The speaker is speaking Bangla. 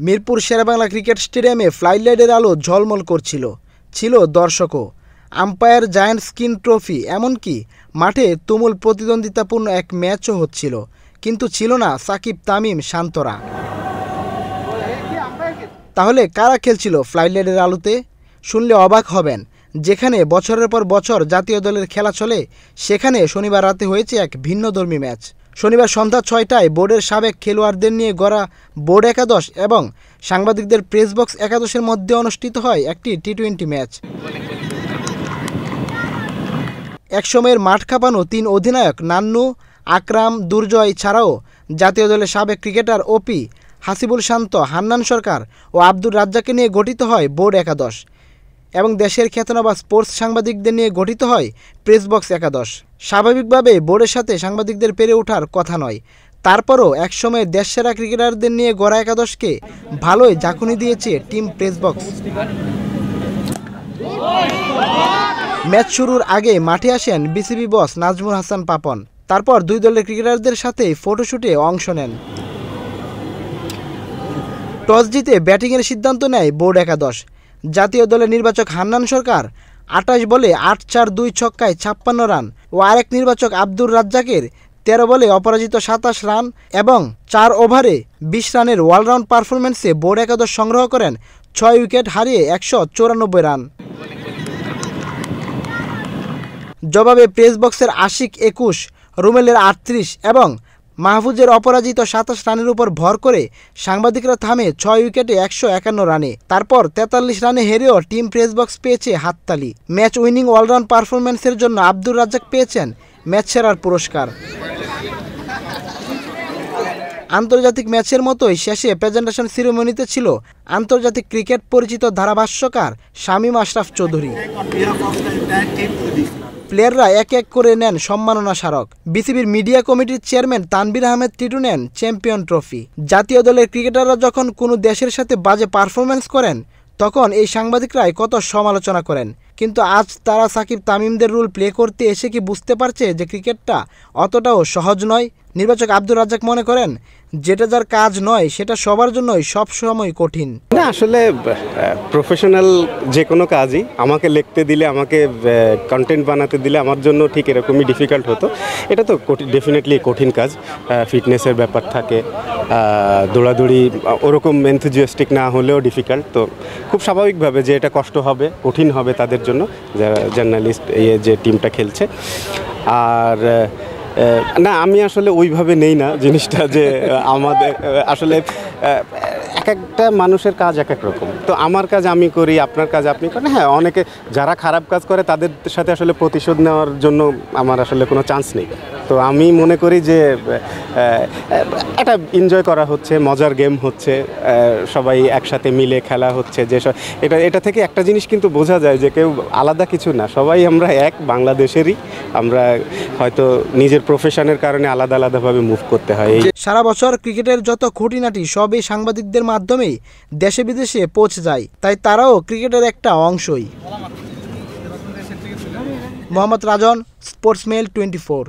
মিরপুর শেরেবাংলা ক্রিকেট স্টেডিয়ামে ফ্লাইলাইটের আলো ঝলমল করছিল, ছিল দর্শকও, আম্পায়ার, জায়ান্ট স্কিন ট্রফি, এমনকি মাঠে তুমুল প্রতিদ্বন্দ্বিতাপূর্ণ এক ম্যাচও হচ্ছিল। কিন্তু ছিল না সাকিব, তামিম, শান্তরা। তাহলে কারা খেলছিল ফ্লাইলাইটের আলোতে? শুনলে অবাক হবেন। যেখানে বছরের পর বছর জাতীয় দলের খেলা চলে, সেখানে শনিবার রাতে হয়েছে এক ভিন্নধর্মী ম্যাচ। শনিবার সন্ধ্যা ৬টায় বোর্ডের সাবেক খেলোয়াড়দের নিয়ে গড়া বোর্ড একাদশ এবং সাংবাদিকদের প্রেস বক্স একাদশের মধ্যে অনুষ্ঠিত হয় একটি টি-20 ম্যাচ। একসময়ের মাঠ কাঁপানো ৩ অধিনায়ক নান্নু, আকরাম, দুর্জয় ছাড়াও জাতীয় দলের সাবেক ক্রিকেটার ওপি, হাসিবুল শান্ত, হান্নান সরকার ও আব্দুর রাজ্জাককে নিয়ে গঠিত হয় বোর্ড একাদশ এবং দেশের খ্যাতনামা স্পোর্টস সাংবাদিকদের নিয়ে গঠিত হয় প্রেস বক্স একাদশ। স্বাভাবিকভাবে বোর্ডের সাথে সাংবাদিকদের পেরে ওঠার কথা নয়। তারপরও একসময়ের দেশসেরা ক্রিকেটারদের নিয়ে গড়া একাদশকে ভালোই ঝাঁকুনি দিয়েছে টিম প্রেস বক্স। ম্যাচ শুরুর আগে মাঠে আসেন বিসিবি বস নাজমুল হাসান পাপন। তারপর দুই দলের ক্রিকেটারদের সাথে ফটোশুটে অংশ নেন। টস জিতে ব্যাটিংয়ের সিদ্ধান্ত নেয় বোর্ড একাদশ। জাতীয় দলের নির্বাচক হান্নান সরকার ২৮ বলে ৮-৪-২ ছক্কায় ৫৬ রান ও আরেক নির্বাচক আব্দুর রাজ্জাকের ১৩ বলে অপরাজিত ২৭ রান এবং ৪ ওভারে ২০ রানের অলরাউন্ড পারফরম্যান্সে বোর্ড একাদশ সংগ্রহ করেন ৬ উইকেট হারিয়ে ১৯৪ রান। জবাবে প্রেস বক্সের আশিক ২১, রুমেলের ৩৮ এবং মাহফুজের অপরাজিত ২৭ রানের উপর ভর করে সাংবাদিকরা থামে ৬ উইকেটে ১৫১ রানে। তারপর ৪৩ রানে হেরেও টিম প্রেস বক্স পেয়েছে হাততালি। ম্যাচ উইনিং অলরাউন্ড পারফরম্যান্সের জন্য আব্দুর রাজ্জাক পেয়েছেন ম্যাচ সেরার পুরস্কার। আন্তর্জাতিক ম্যাচের মতোই শেষে প্রেজেন্টেশন সেরেমনিতে ছিল আন্তর্জাতিক ক্রিকেট পরিচিত ধারাভাষ্যকার শামীম আশরাফ চৌধুরী। প্লেয়াররা এক এক করে নেন সম্মাননা স্মারক। বিসিবির মিডিয়া কমিটির চেয়ারম্যান তানভীর আহমেদ টিটু নেন চ্যাম্পিয়ন ট্রফি। জাতীয় দলের ক্রিকেটাররা যখন কোনো দেশের সাথে বাজে পারফরম্যান্স করেন, তখন এই সাংবাদিকরাই কত সমালোচনা করেন। কিন্তু আজ তারা সাকিব, তামিমদের রোল প্লে করতে এসে কি বুঝতে পারছে যে ক্রিকেটটা অতটাও সহজ নয়? নির্বাচক আব্দুর রাজ্জাক মনে করেন, যেটা যার কাজ নয় সেটা সবার জন্যই সবসময় কঠিন। না, আসলে প্রফেশনাল যে কোনো কাজই আমাকে লিখতে দিলে, আমাকে কন্টেন্ট বানাতে দিলে আমার জন্য ঠিক এরকমই ডিফিকাল্ট হতো। এটা তো ডেফিনেটলি কঠিন কাজ। ফিটনেসের ব্যাপার থাকে, দৌড়াদৌড়ি ওরকম এনথুজিয়াস্টিক না হলেও ডিফিকাল্ট। তো খুব স্বাভাবিকভাবে যে এটা কষ্ট হবে, কঠিন হবে তাদের জন্য, যারা জার্নালিস্ট যে টিমটা খেলছে। আর না, আমি আসলে ওইভাবে নেই না জিনিসটা, যে আমাদের আসলে এক একটা মানুষের কাজ এক এক রকম। তো আমার কাজ আমি করি, আপনার কাজ আপনি করেন। হ্যাঁ, অনেকে যারা খারাপ কাজ করে তাদের সাথে আসলে প্রতিশোধ নেওয়ার জন্য আমার আসলে কোনো চান্স নেই। তো আমি মনে করি যে একটা এনজয় করা হচ্ছে, মজার গেম হচ্ছে, সবাই একসাথে মিলে খেলা হচ্ছে। যে এটা থেকে একটা জিনিস কিন্তু বোঝা যায় যে কেউ আলাদা কিছু না, সবাই আমরা এক বাংলাদেশেরই। আমরা হয়তো নিজের প্রফেশনের কারণে আলাদা আলাদাভাবে মুভ করতে হয়। সারা বছর ক্রিকেটের যত খুঁটিনাটি সবই সাংবাদিকদের মাধ্যমেই দেশে বিদেশে পৌঁছে যায়, তাই তারাও ক্রিকেটের একটা অংশই। মোহাম্মদ রাজন, স্পোর্টসমেইল 24।